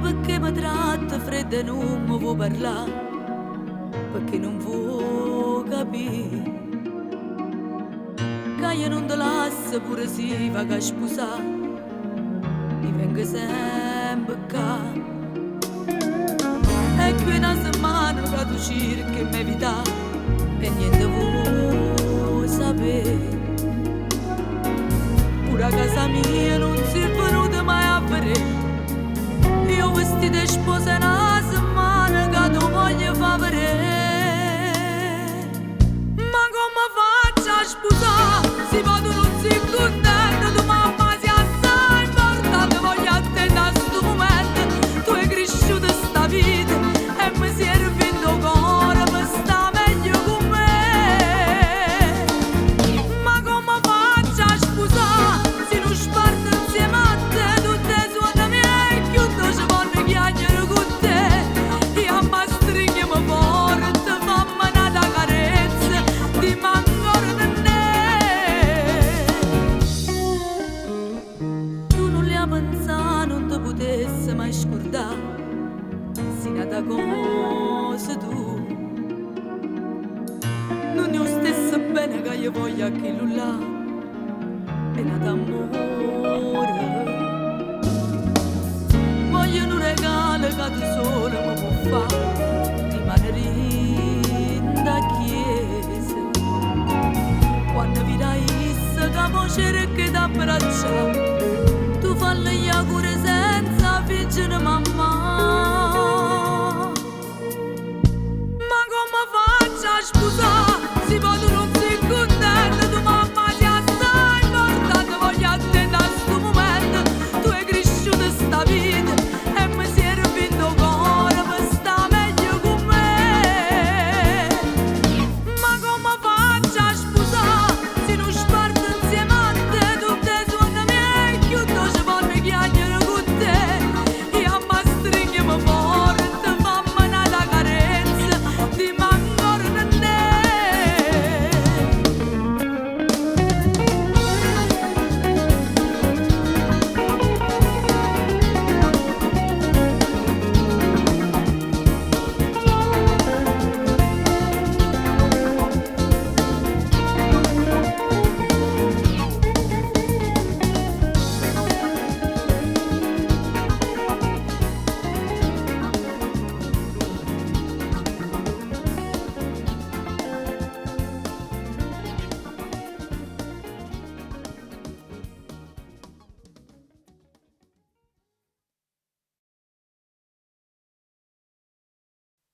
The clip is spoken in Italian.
Perché mi tratta fredda e non mi vuoi parlare, perché non vuoi capire che io non ti lascio pure se va a sposare, mi vengo sempre qua. E qui una settimana che tu cerchi mi evita e niente vuoi sapere, pure a casa mia non si è venuta mai a vedere. Io vestito e sposa una settimana che tu voglio far vedere. Ma come faccio a sposare se poi tu non sei contenta? Tu mamma sei assai importante, voglio attendere a sto momento. Tu hai cresciuto sta vita e mi serve il tuo cuore per sta meglio con me. Ma come faccio a sposare se non sparto insieme a te tutte le suore mie? Ci voglio chiacchiere con te, io mi stringiamo forte, fammi una carezza, ti manco di me. Tu non li hai pensato, non ti potessi mai scordare, sei nata cosa tu, non è lo stesso bene che io voglio a chi là, è nato amore. Voglio un regalo che tu solo mi può fare, rimanere in da chiesa. Quando vi dai che mi cerchi da abbracciare,